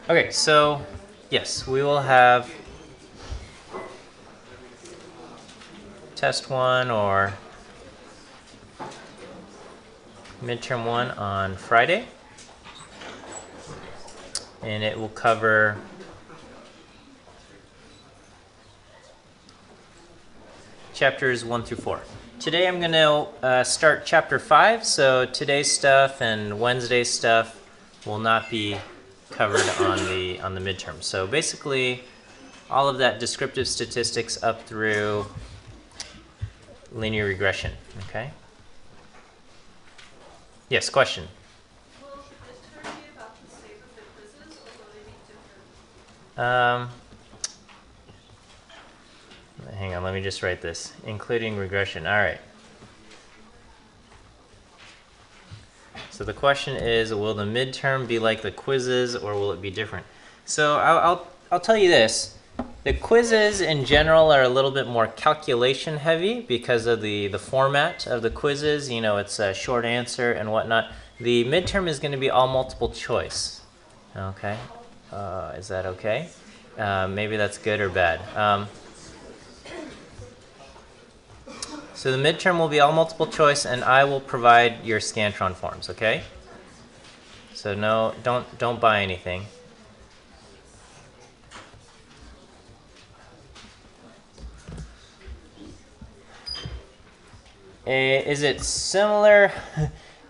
Okay, so yes, we will have test 1 or midterm 1 on Friday, and it will cover chapters 1 through 4. Today I'm going to start chapter 5, so today's stuff and Wednesday's stuff will not be covered on the midterm. So basically, all of that descriptive statistics up through linear regression. Okay. Yes, question. Will the term be about the same as the quizzes, or will they be different? Hang on, let me just write this. Including regression. All right. So the question is, will the midterm be like the quizzes, or will it be different? So I'll tell you this. The quizzes in general are a little bit more calculation heavy because of the format of the quizzes. You know, it's a short answer and whatnot. The midterm is going to be all multiple choice. Okay. Is that okay? Maybe that's good or bad. So the midterm will be all multiple choice, and I will provide your Scantron forms, okay? So no, don't buy anything. Is it similar?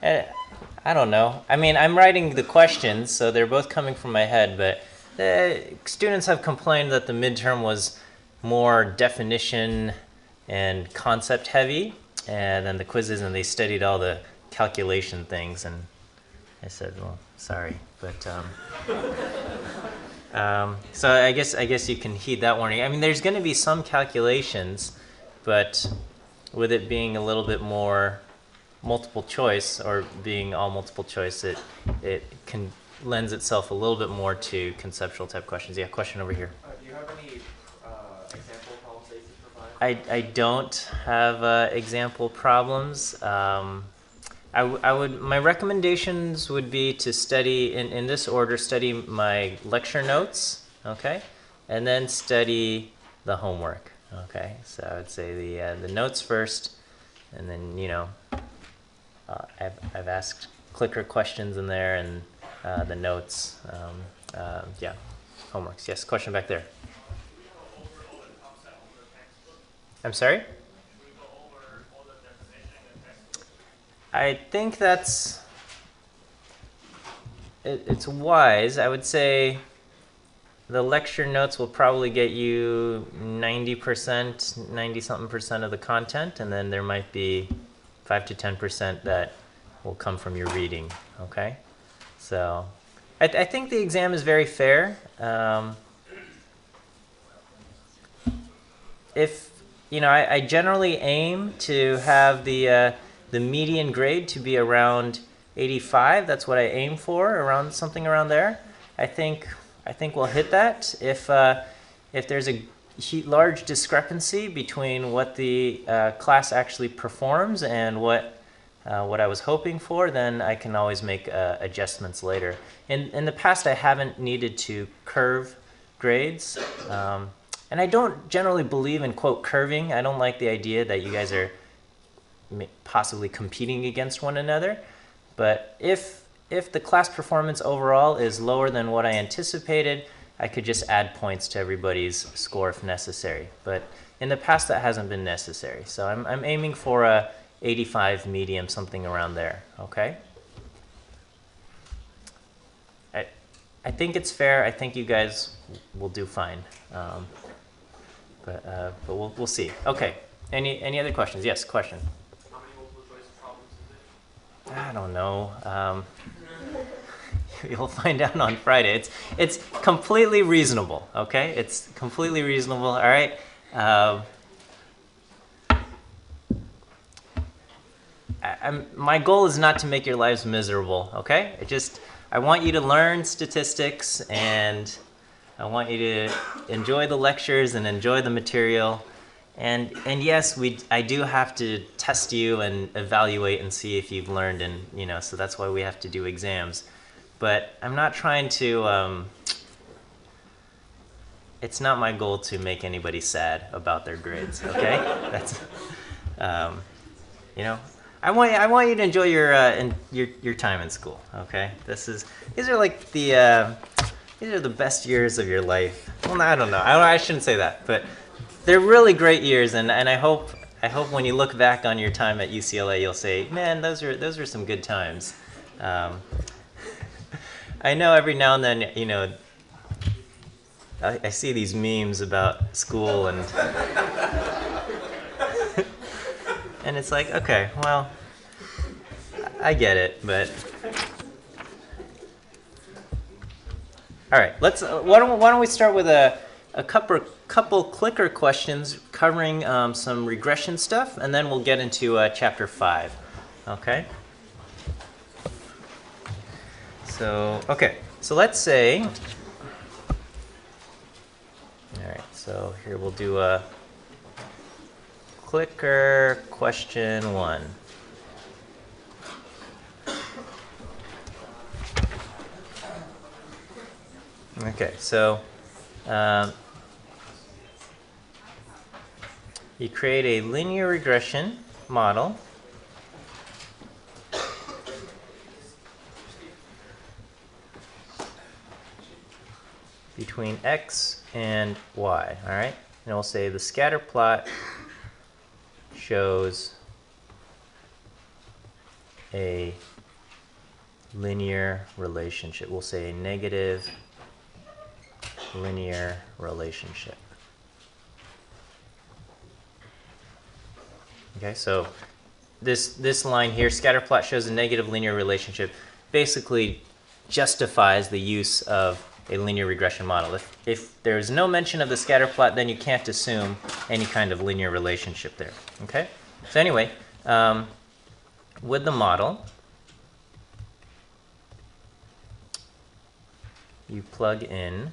I don't know. I mean, I'm writing the questions, so they're both coming from my head, but students have complained that the midterm was more definition and concept heavy, and then the quizzes, and they studied all the calculation things, and I said, well, sorry, but so I guess you can heed that warning. I mean, there's going to be some calculations, but with it being a little bit more multiple choice, or being all multiple choice, it can lends itself a little bit more to conceptual type questions. Yeah, question over here. Do you have any example problems that you could provide? I don't have example problems. My recommendations would be to study in this order. Study my lecture notes, okay, and then study the homework. Okay, so I would say the notes first, and then I've asked clicker questions in there, and the notes. Yeah, homeworks. Yes, question back there. I'm sorry? I think it's wise. I would say the lecture notes will probably get you 90%, 90-something% of the content, and then there might be 5 to 10% that will come from your reading, okay? So I think the exam is very fair. I generally aim to have the median grade to be around 85. That's what I aim for, around something around there. I think we'll hit that. If there's a large discrepancy between what the class actually performs and what I was hoping for, then I can always make adjustments later. In the past, I haven't needed to curve grades. And I don't generally believe in, quote, curving. I don't like the idea that you guys are possibly competing against one another. But if the class performance overall is lower than what I anticipated, I could just add points to everybody's score if necessary. But in the past, that hasn't been necessary. So I'm aiming for a 85 medium, something around there, okay? I think it's fair. I think you guys will do fine. But we'll see. Okay. Any other questions? Yes, question. How many multiple choice problems is it? I don't know. You'll find out on Friday. It's completely reasonable. Okay, it's completely reasonable. All right. My goal is not to make your lives miserable. Okay. I want you to learn statistics, and I want you to enjoy the lectures and enjoy the material. And yes, I do have to test you and evaluate and see if you've learned, and so that's why we have to do exams. But I'm not trying to it's not my goal to make anybody sad about their grades. Okay, that's you know, I want you to enjoy your time in school. Okay, these are like these are the best years of your life. Well, I don't know. I shouldn't say that, but they're really great years, and I hope when you look back on your time at UCLA, you'll say, man, those are some good times. I know every now and then, you know, I see these memes about school and and it's like, okay, well, I get it, but all right, let's. Why don't we start with a couple clicker questions covering some regression stuff, and then we'll get into chapter 5. Okay. So so let's say. All right. So here we'll do a clicker question 1. Okay, so you create a linear regression model between x and y, all right? And we'll say the scatter plot shows a linear relationship. We'll say a negative linear relationship. Okay, so this line here, scatter plot shows a negative linear relationship, basically justifies the use of a linear regression model. If there's no mention of the scatter plot, then you can't assume any kind of linear relationship there. Okay, so anyway, with the model, you plug in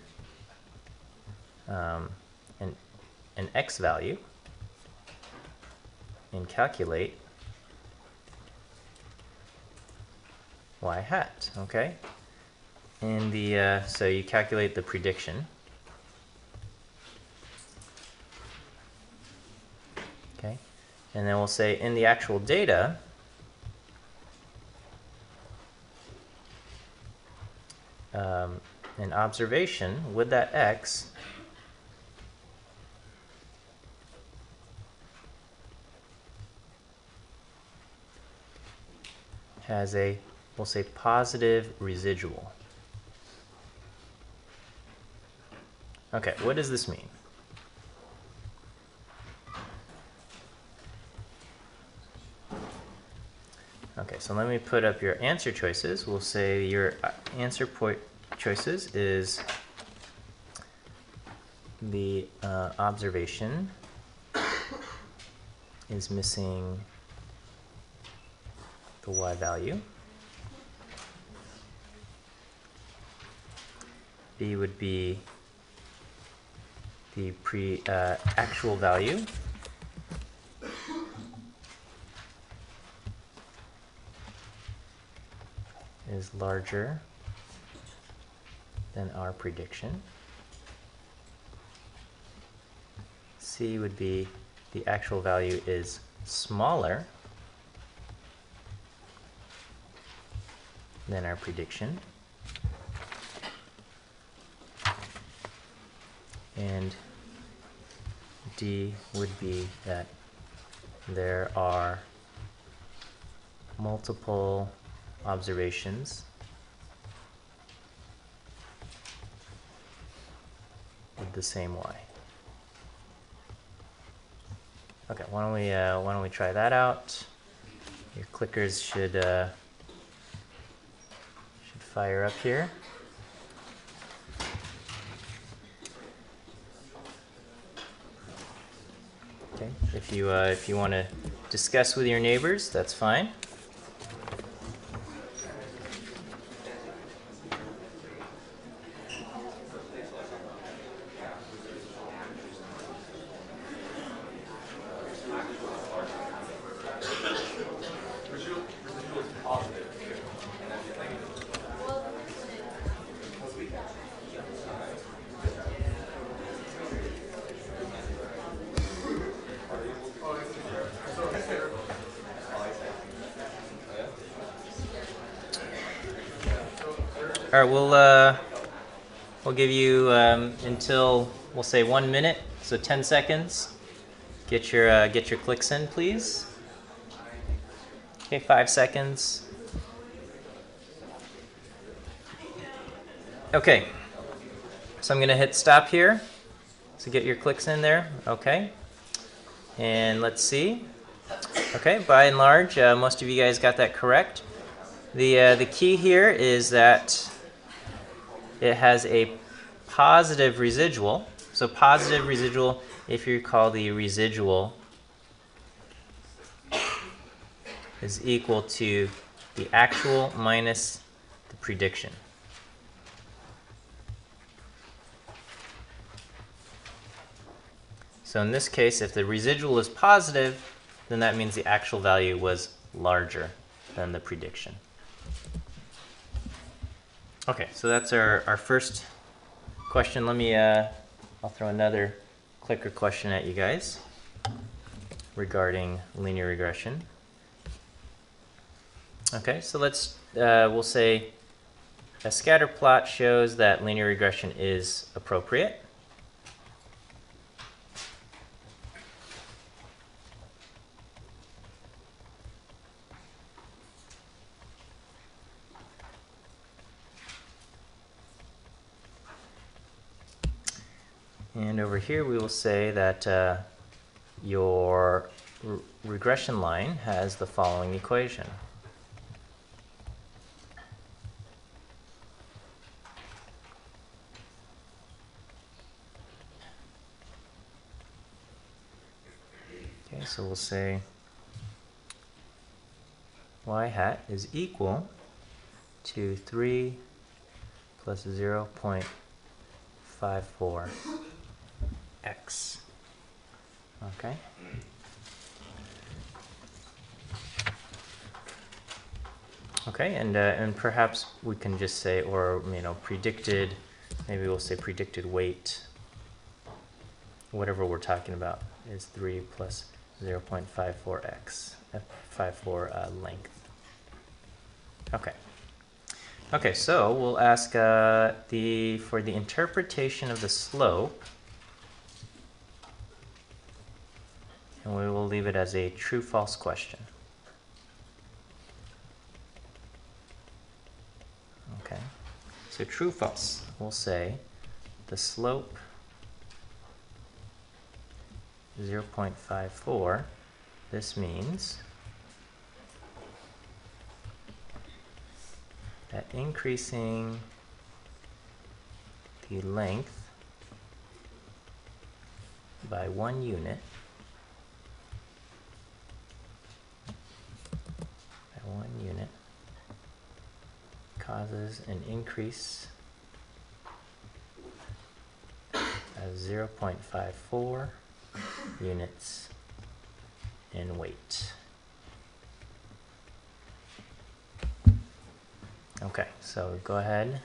an x value and calculate y hat. Okay, in the so you calculate the prediction. Okay, and then we'll say in the actual data, an observation with that x has a, we'll say, positive residual. Okay, what does this mean? Okay, so let me put up your answer choices. We'll say your answer choices is the observation is missing the y value. B would be the actual value. Is larger than our prediction. C would be the actual value is smaller than our prediction. And D would be that there are multiple observations with the same y. Okay, why don't we try that out? Your clickers should fire up here. Okay, if you want to discuss with your neighbors, that's fine. All right, we'll give you until, we'll say 1 minute, so 10 seconds. Get your clicks in, please. Okay, 5 seconds. Okay, so I'm going to hit stop here. So get your clicks in there. Okay, and let's see. Okay, by and large, most of you guys got that correct. The key here is that it has a positive residual. So positive residual, if you recall, the residual is equal to the actual minus the prediction. So in this case, if the residual is positive, then that means the actual value was larger than the prediction. Okay, so that's our first question. Let me, I'll throw another clicker question at you guys regarding linear regression. Okay, so let's, we'll say a scatter plot shows that linear regression is appropriate. And over here we will say that your regression line has the following equation. Okay, so we'll say y hat is equal to 3 plus 0.54 x. Okay. Okay, and perhaps we can just say, or predicted. Maybe we'll say predicted weight. Whatever we're talking about is 3 plus 0.54 x, 54 length. Okay. Okay, so we'll ask for the interpretation of the slope. And we will leave it as a true-false question. Okay, so true-false, we'll say the slope 0.54. This means that increasing the length by 1 unit causes an increase of 0.54 units in weight. Okay, so go ahead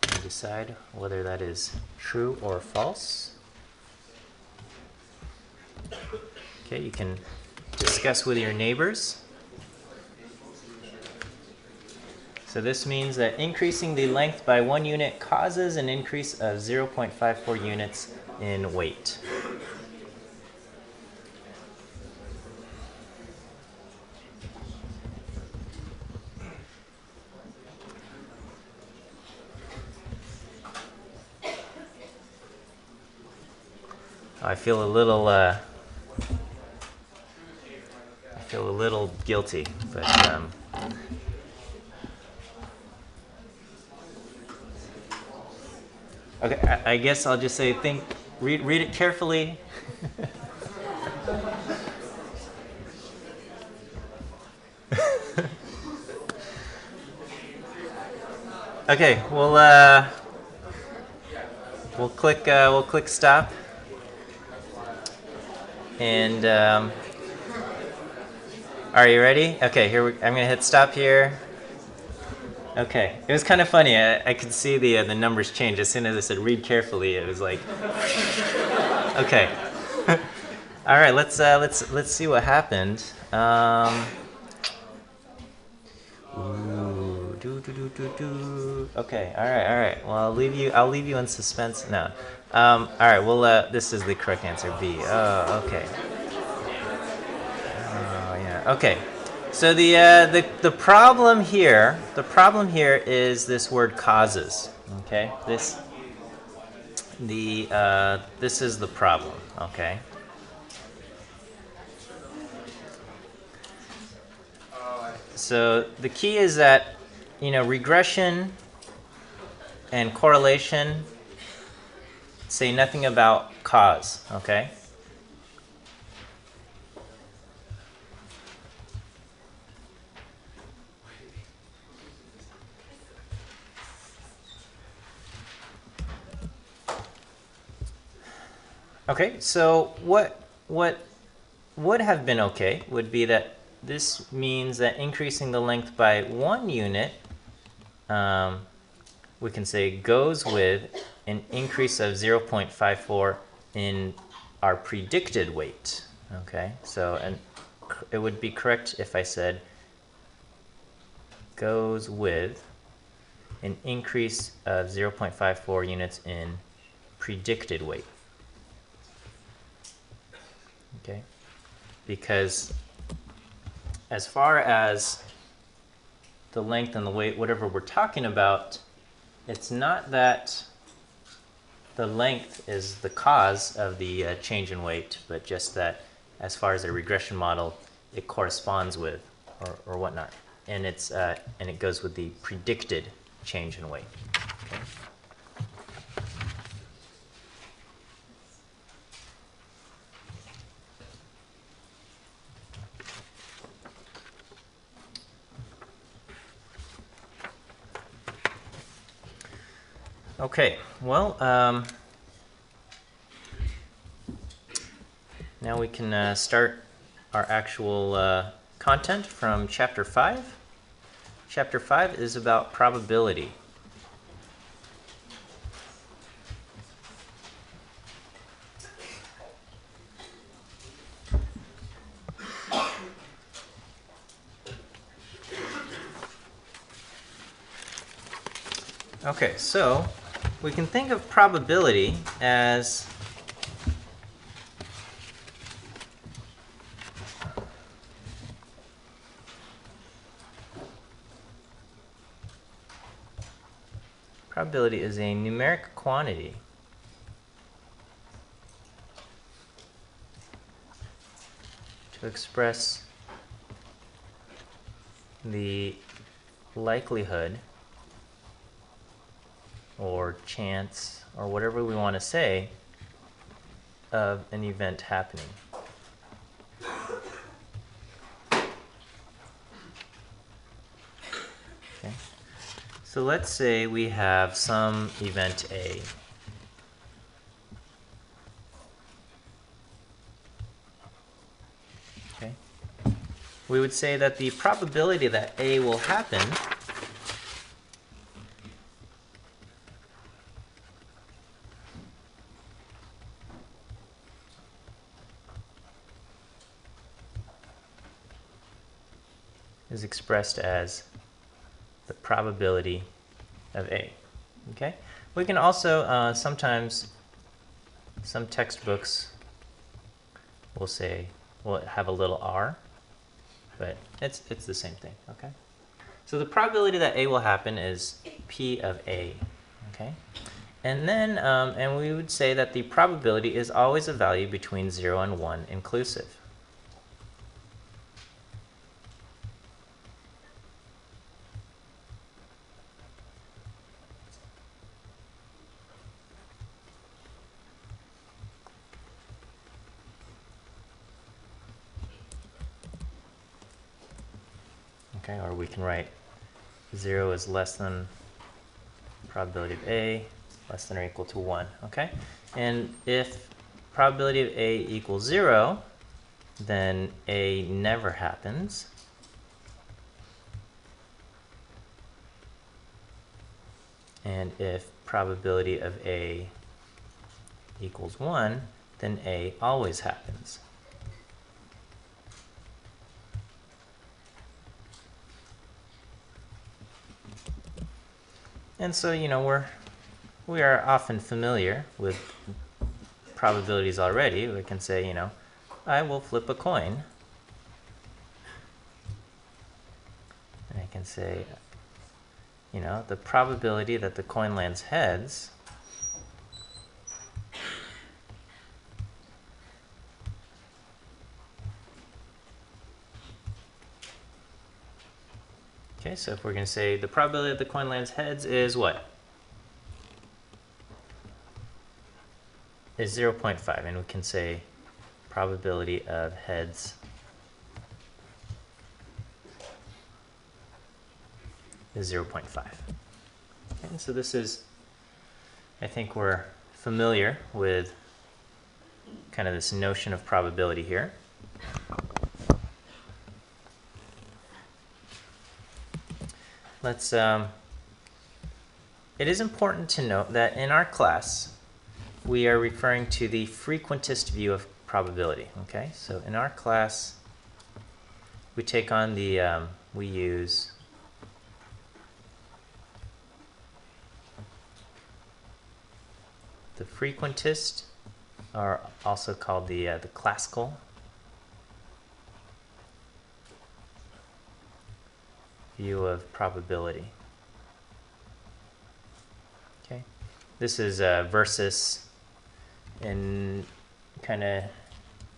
and decide whether that is true or false. Okay, you can discuss with your neighbors. So this means that increasing the length by 1 unit causes an increase of 0.54 units in weight. I feel a little guilty, but okay, I guess I'll just say read it carefully. Okay, we'll click stop, and are you ready? Okay, I'm gonna hit stop here. Okay, it was kind of funny. I could see the numbers change as soon as I said read carefully. It was like, okay. All right, let's see what happened. Okay, all right. Well, I'll leave you in suspense. No. All right. Well, this is the correct answer, B. Oh, okay. Oh, yeah. Okay. So the problem here is this word causes. Okay. This is the problem. Okay. So the key is that, regression and correlation say nothing about cause, okay? Okay, so what would have been okay would be that this means that increasing the length by 1 unit, we can say goes with an increase of 0.54 in our predicted weight. Okay, so and it would be correct if I said goes with an increase of 0.54 units in predicted weight. Okay, because as far as the length and the weight, whatever we're talking about, it's not that the length is the cause of the change in weight, but just that as far as a regression model, it corresponds with or whatnot, and it goes with the predicted change in weight. Okay. Okay, well, now we can start our actual content from Chapter 5. Chapter 5 is about probability. Okay, so we can think of probability as probability is a numeric quantity to express the likelihood or chance or whatever we want to say of an event happening. Okay. So let's say we have some event A. Okay. We would say that the probability that A will happen is expressed as the probability of A. Okay? We can also sometimes, some textbooks will have a little r, but it's the same thing. Okay? So the probability that A will happen is P of A. Okay? And then, and we would say that the probability is always a value between 0 and 1 inclusive. Okay, or we can write 0 is less than probability of A, less than or equal to 1. Okay, and if probability of A equals 0, then A never happens. And if probability of A equals 1, then A always happens. And so, we are often familiar with probabilities already. We can say, I will flip a coin. And I can say, the probability that the coin lands heads okay, so if we're going to say the probability that the coin lands heads is what? Is 0.5, and we can say probability of heads is 0.5. Okay, so this is, I think we're familiar with kind of this notion of probability here. Let's, it is important to note that in our class, we are referring to the frequentist view of probability, okay? So in our class, we take on the, we use the frequentist, or also called the classical view of probability. Okay, this is versus in kind of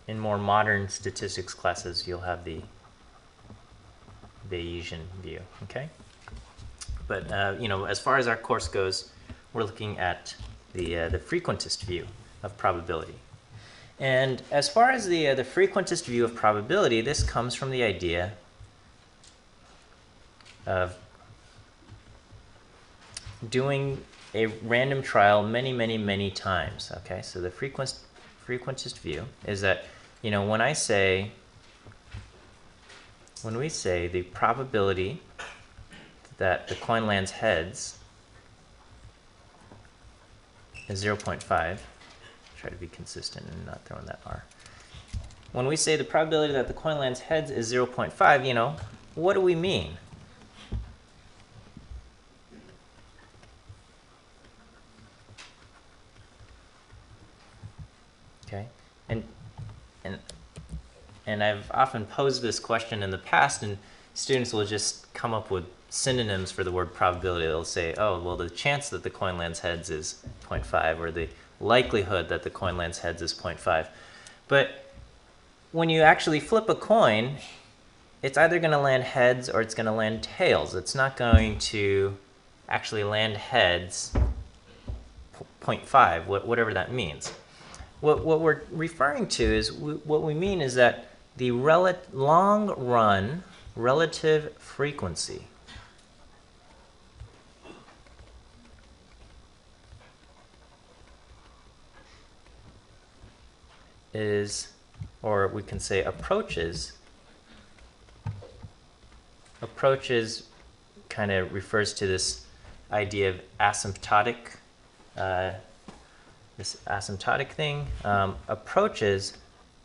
in more modern statistics classes, you'll have the Bayesian view. Okay, but as far as our course goes, we're looking at the frequentist view of probability. And as far as the frequentist view of probability, this comes from the idea of doing a random trial many times. Okay, so the frequentist view is that, when we say the probability that the coin lands heads is 0.5, try to be consistent and not throwing that R. When we say the probability that the coin lands heads is 0.5, what do we mean? Okay, and I've often posed this question in the past, and students will just come up with synonyms for the word probability. They'll say, oh, well, the chance that the coin lands heads is 0.5, or the likelihood that the coin lands heads is 0.5. But when you actually flip a coin, it's either going to land heads or it's going to land tails. It's not going to actually land heads 0.5, whatever that means. What we're referring to is, what we mean is that the long-run relative frequency is, or we can say approaches kind of refers to this idea of asymptotic, this asymptotic thing, approaches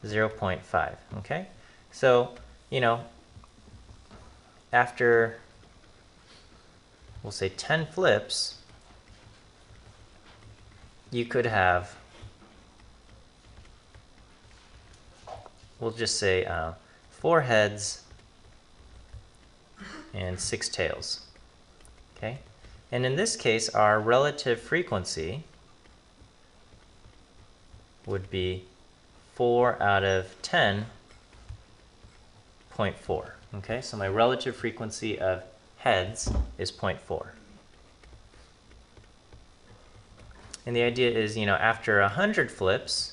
0.5, okay? So, after, we'll say 10 flips, you could have, we'll just say 4 heads and 6 tails, okay? And in this case, our relative frequency would be 4 out of 10, 0.4. Okay, so my relative frequency of heads is 0.4. And the idea is, after 100 flips,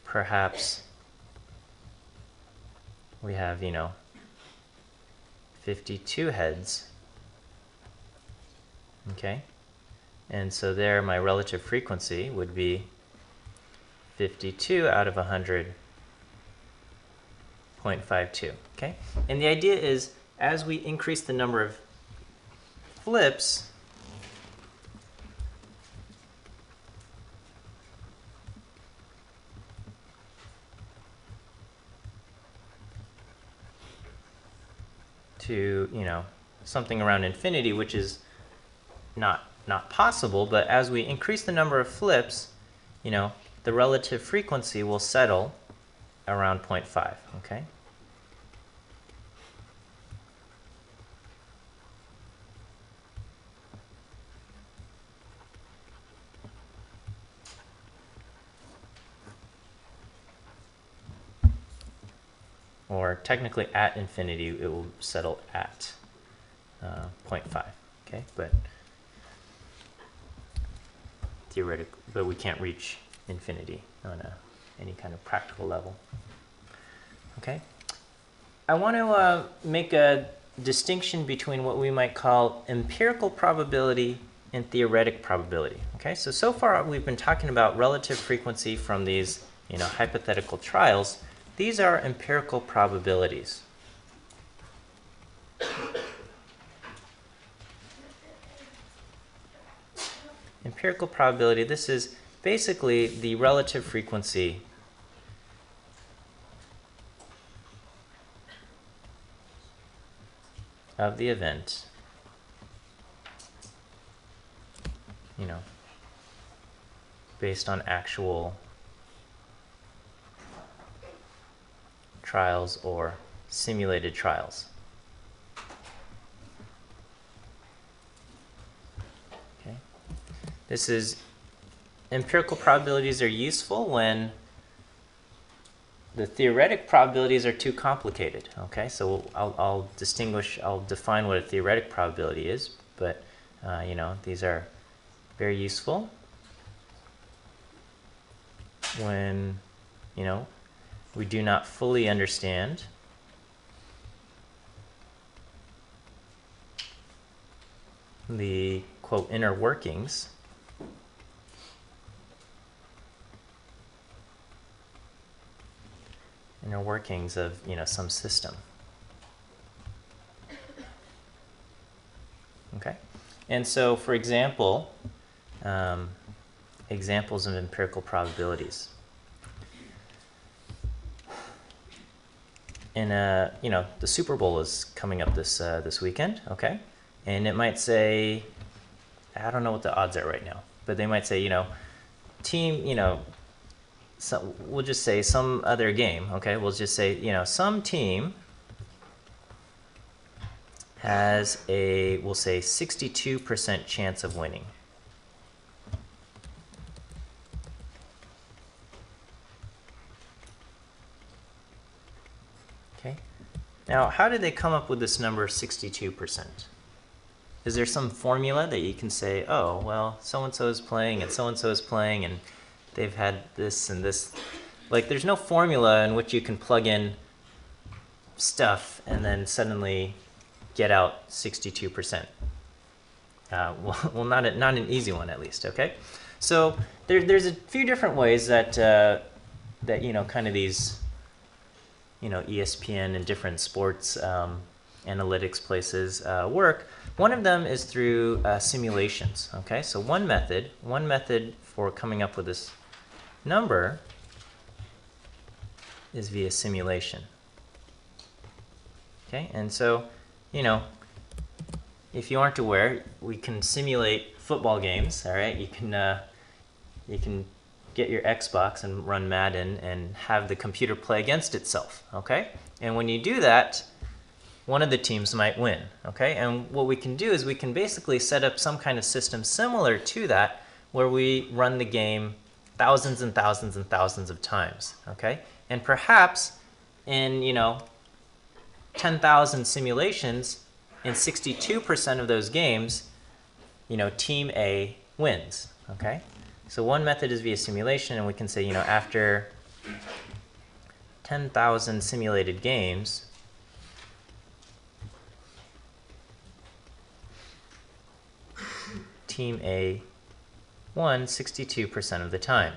perhaps we have, 52 heads. Okay? And so there, my relative frequency would be 52 out of 100, 0.52. Okay? And the idea is, as we increase the number of flips, to, something around infinity, which is not possible, but as we increase the number of flips, the relative frequency will settle around 0.5, okay? Or technically at infinity, it will settle at 0.5, okay? But theoretically, but we can't reach infinity on any kind of practical level, okay? I want to make a distinction between what we might call empirical probability and theoretic probability, okay? So far we've been talking about relative frequency from these, hypothetical trials. These are empirical probabilities. Empirical probability, this is basically the relative frequency of the event, based on actual trials or simulated trials. Okay. This is, empirical probabilities are useful when the theoretic probabilities are too complicated. Okay, so I'll define what a theoretic probability is, but these are very useful when we do not fully understand the, quote, inner workings of some system. Okay, and so for example, examples of empirical probabilities. In the Super Bowl is coming up this weekend, okay, and it might say, I don't know what the odds are right now, but they might say, team, so we'll just say some other game, okay? We'll just say, some team has a, we'll say 62% chance of winning. Okay. Now, how did they come up with this number 62%? Is there some formula that you can say, oh, well, so-and-so is playing and so-and-so is playing and they've had this and this? Like, there's no formula in which you can plug in stuff and then suddenly get out 62%. Well, not an easy one, at least, okay? So there's a few different ways that, kind of these, ESPN and different sports analytics places work. One of them is through simulations, okay? So one method for coming up with this number is via simulation. Okay, and so, if you aren't aware, we can simulate football games, all right? You can get your Xbox and run Madden and have the computer play against itself, okay? And when you do that, one of the teams might win, okay? And what we can do is we can basically set up some kind of system similar to that where we run the game thousands and thousands and thousands of times, okay? And perhaps in, 10,000 simulations, in 62% of those games, team A wins, okay? So one method is via simulation, and we can say, after 10,000 simulated games, team A won 62% of the time.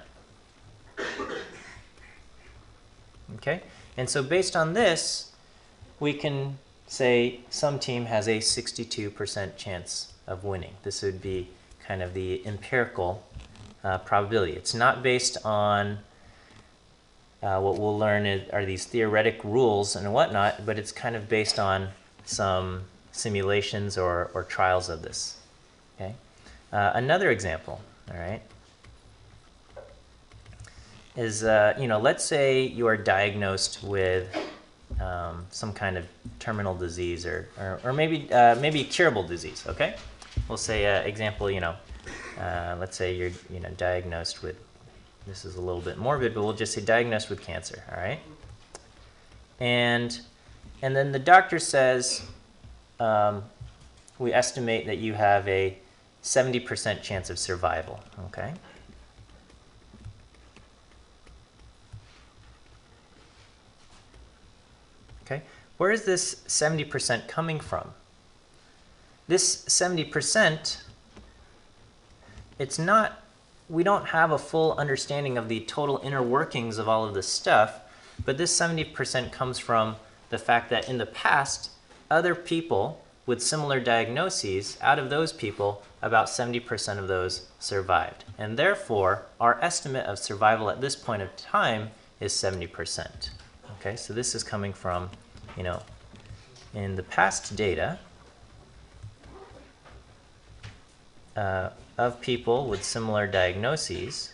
Okay, and so based on this, we can say some team has a 62% chance of winning. This would be kind of the empirical probability. It's not based on what we'll learn are these theoretic rules and whatnot, but it's kind of based on some simulations or trials of this. Okay. Another example, all right, is let's say you are diagnosed with some kind of terminal disease or maybe maybe curable disease. Okay, we'll say example. Let's say you're diagnosed with, this is a little bit morbid, but we'll just say diagnosed with cancer. All right, and then the doctor says, we estimate that you have a 70% chance of survival. Okay. Okay. Where is this 70% coming from? This 70%, it's not, we don't have a full understanding of the total inner workings of all of this stuff, but this 70% comes from the fact that in the past, other people with similar diagnoses, out of those people, about 70% of those survived. And therefore, our estimate of survival at this point of time is 70%. Okay, so this is coming from, in the past data of people with similar diagnoses,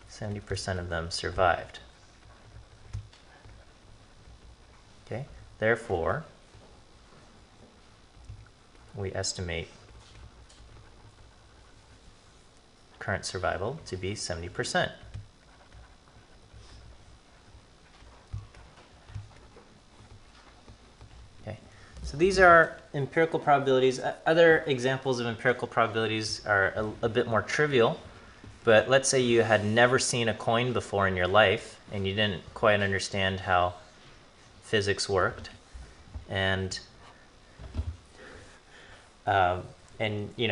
%70 of them survived. Okay, therefore, we estimate current survival to be 70%. Okay, so these are empirical probabilities. Other examples of empirical probabilities are a bit more trivial, but let's say you had never seen a coin before in your life and you didn't quite understand how physics worked, and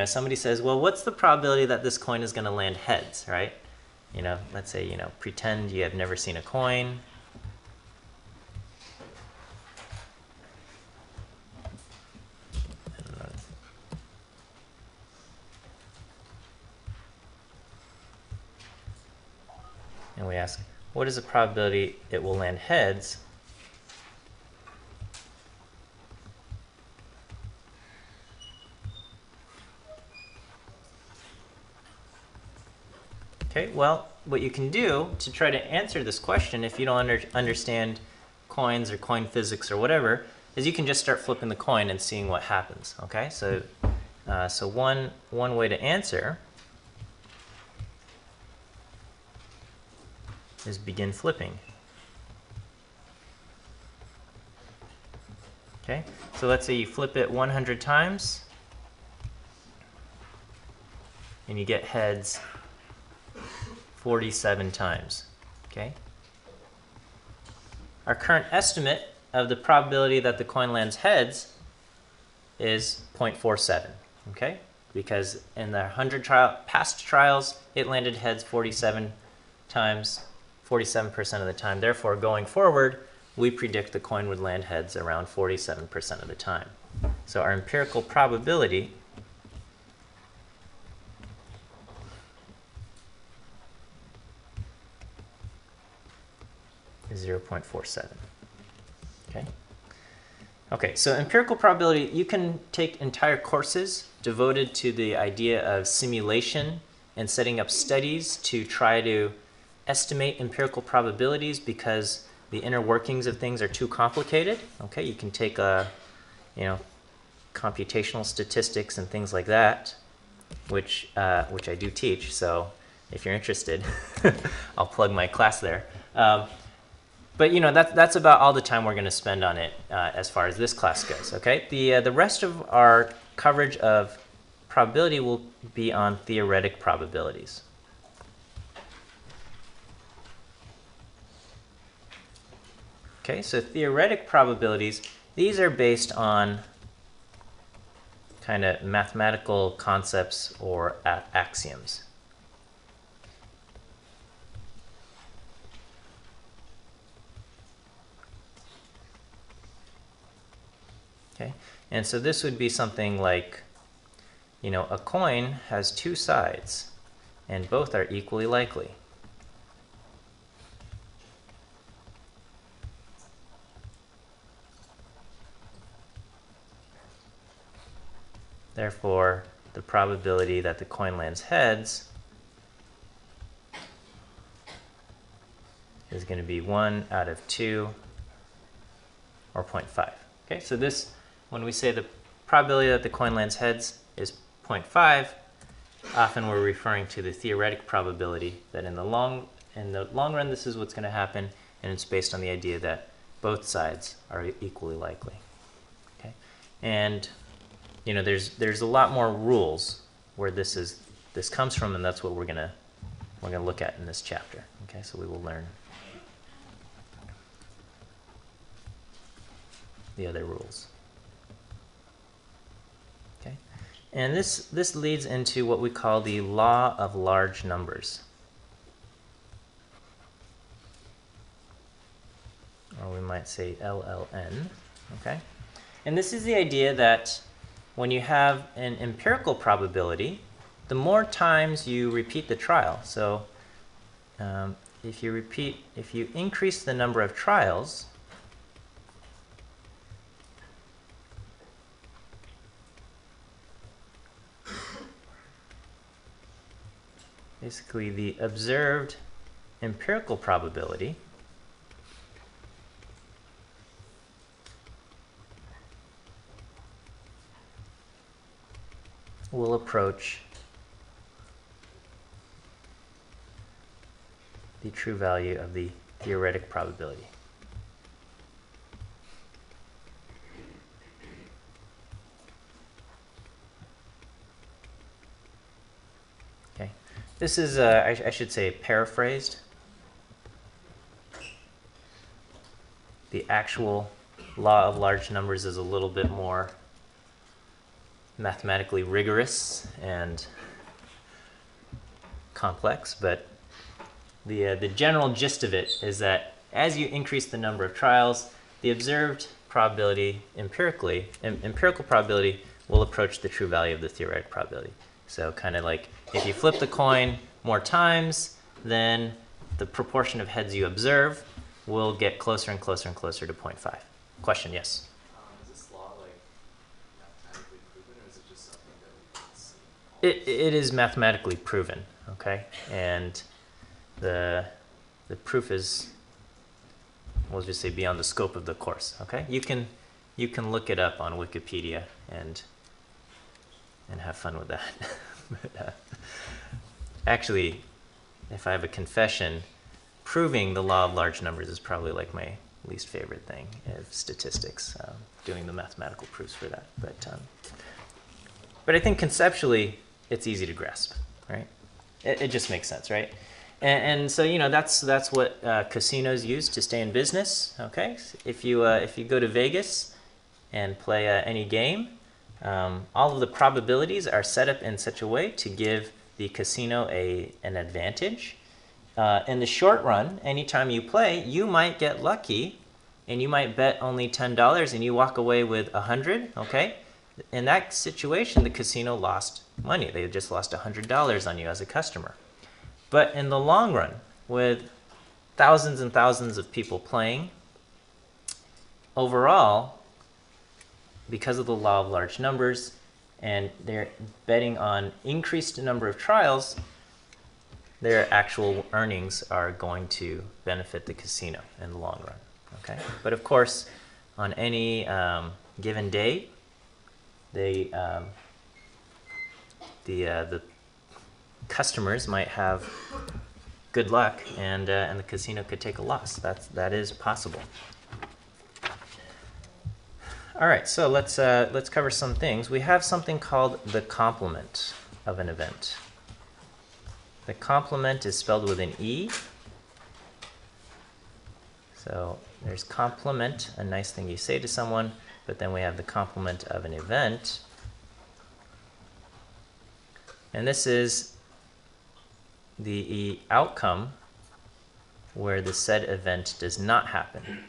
somebody says, well, what's the probability that this coin is going to land heads, right? Let's say, pretend you have never seen a coin. And we ask, what is the probability it will land heads? Okay, well, what you can do to try to answer this question, if you don't understand coins or coin physics or whatever, is you can just start flipping the coin and seeing what happens. Okay, so one way to answer is begin flipping. Okay, so let's say you flip it 100 times and you get heads 47 times. Okay, our current estimate of the probability that the coin lands heads is 0.47. Okay, because in the 100 past trials it landed heads 47 times, 47% of the time. Therefore, going forward, we predict the coin would land heads around 47% of the time. So our empirical probability is 0.47. Okay. Okay, so empirical probability, you can take entire courses devoted to the idea of simulation and setting up studies to try to estimate empirical probabilities because the inner workings of things are too complicated. Okay, you can take computational statistics and things like that, which I do teach. So if you're interested, I'll plug my class there. But that's about all the time we're going to spend on it as far as this class goes. Okay, the rest of our coverage of probability will be on theoretic probabilities. Okay, so theoretic probabilities, these are based on kind of mathematical concepts or axioms. Okay, and so this would be something like, a coin has two sides, and both are equally likely. Therefore, the probability that the coin lands heads is going to be 1 out of 2 or 0.5. Okay, so this, when we say the probability that the coin lands heads is 0.5, often we're referring to the theoretic probability that in the long run this is what's going to happen, and it's based on the idea that both sides are equally likely. Okay, and you know there's a lot more rules where this comes from, and that's what we're gonna look at in this chapter. Okay, so we will learn the other rules. Okay, and this leads into what we call the law of large numbers, or we might say LLN. Okay, and this is the idea that when you have an empirical probability, the more times you repeat the trial, so if you increase the number of trials, basically the observed empirical probability will approach the true value of the theoretic probability. Okay, this is, I should say, paraphrased. The actual law of large numbers is a little bit more mathematically rigorous and complex, but the general gist of it is that as you increase the number of trials, the observed probability empirical probability will approach the true value of the theoretic probability. So kind of like if you flip the coin more times, then the proportion of heads you observe will get closer and closer and closer to 0.5. Question, yes? Is this law like mathematically proven, or is it just something that we can see? It is mathematically proven, okay? And the proof is, we'll just say, beyond the scope of the course, okay? You can look it up on Wikipedia and have fun with that. But, actually, if I have a confession, proving the law of large numbers is probably like my least favorite thing of statistics, doing the mathematical proofs for that. But I think conceptually it's easy to grasp, right? It just makes sense, right? And so, you know, that's what casinos use to stay in business, okay? If you go to Vegas and play any game, all of the probabilities are set up in such a way to give the casino an advantage. In the short run, anytime you play, you might get lucky and you might bet only $10 and you walk away with 100, okay? In that situation, the casino lost money. They just lost $100 on you as a customer. But in the long run, with thousands and thousands of people playing, overall, because of the law of large numbers, and they're betting on increased number of trials, their actual earnings are going to benefit the casino in the long run. Okay, but of course, on any given day, the customers might have good luck, and the casino could take a loss. That is possible. All right, so let's cover some things. We have something called the complement of an event. The complement is spelled with an E. So there's complement, a nice thing you say to someone, but then we have the complement of an event. And this is the outcome where the said event does not happen.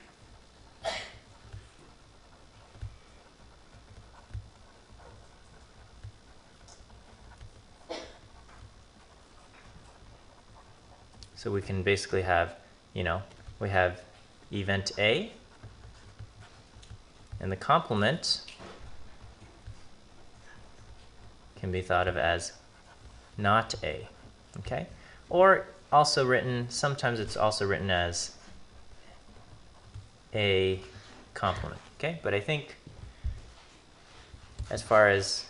So we can basically have, we have event A, and the complement can be thought of as not A, okay? Or also written, sometimes it's also written as A complement, okay? But I think as far as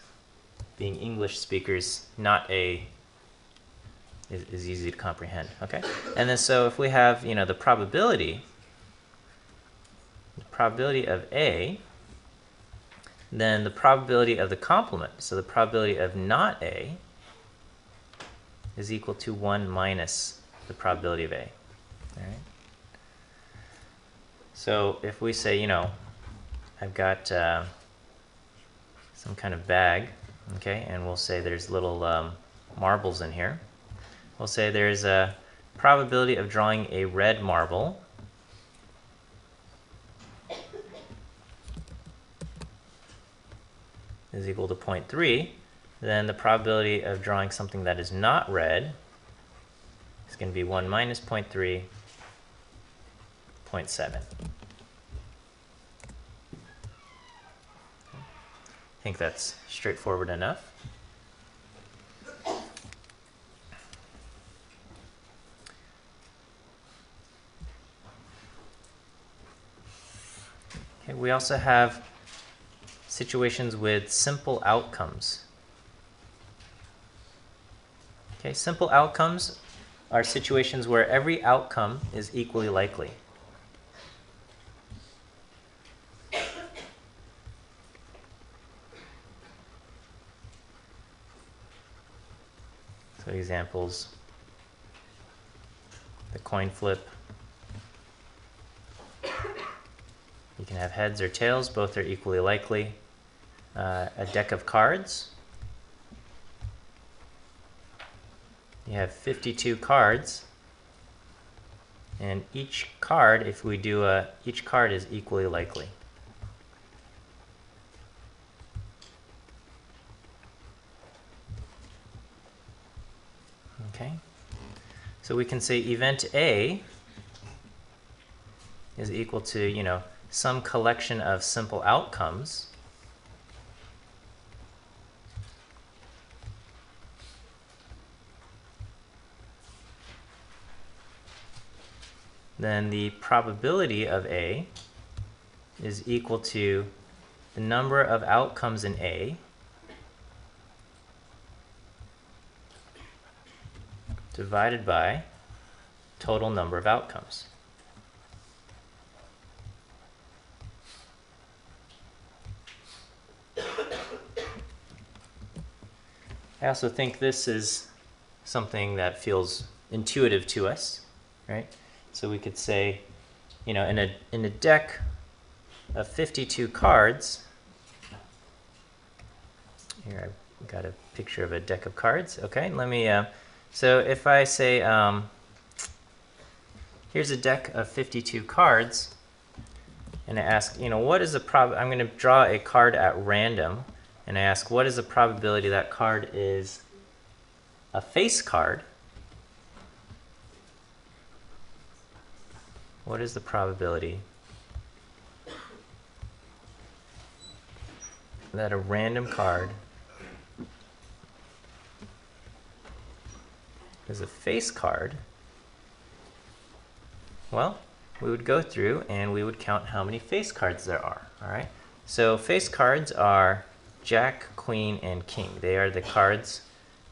being English speakers, not A is easy to comprehend, okay? And then so if we have, the probability of A, then the probability of the complement, so the probability of not A, is equal to 1 minus the probability of A, all right? So if we say, I've got some kind of bag, okay, and we'll say there's little marbles in here. We'll say there's a probability of drawing a red marble is equal to 0.3. Then the probability of drawing something that is not red is going to be 1 minus 0.3, 0.7. I think that's straightforward enough. Okay, we also have situations with simple outcomes. Okay, simple outcomes are situations where every outcome is equally likely. So examples, the coin flip. You can have heads or tails, both are equally likely. A deck of cards. You have 52 cards, and each card, if we do each card is equally likely. Okay, so we can say event A is equal to, some collection of simple outcomes then the probability of A is equal to the number of outcomes in A divided by total number of outcomes. I also think this is something that feels intuitive to us, right? So we could say, in a deck of 52 cards, here I've got a picture of a deck of cards. Okay, let me, so if I say, here's a deck of 52 cards, and I ask, what is the I'm going to draw a card at random, and I ask, what is the probability that card is a face card? What is the probability that a random card is a face card? Well, we would go through and we would count how many face cards there are, all right? So face cards are Jack, Queen, and King. They are the cards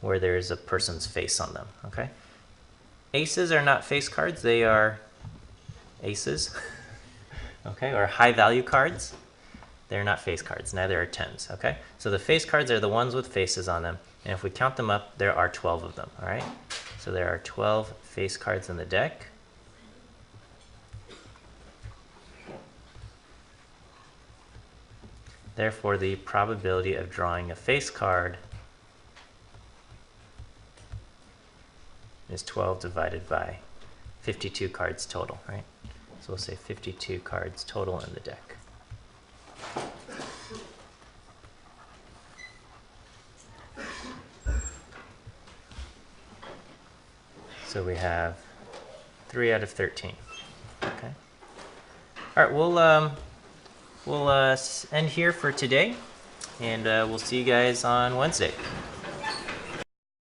where there's a person's face on them, okay? Aces are not face cards, they are aces, okay, or high value cards. They're not face cards, neither are tens, okay? So the face cards are the ones with faces on them, and if we count them up, there are 12 of them, all right? So there are 12 face cards in the deck. Therefore, the probability of drawing a face card is 12 divided by 52 cards total, right? So we'll say 52 cards total in the deck. So we have 3 out of 13. Okay. All right, we'll end here for today, and we'll see you guys on Wednesday.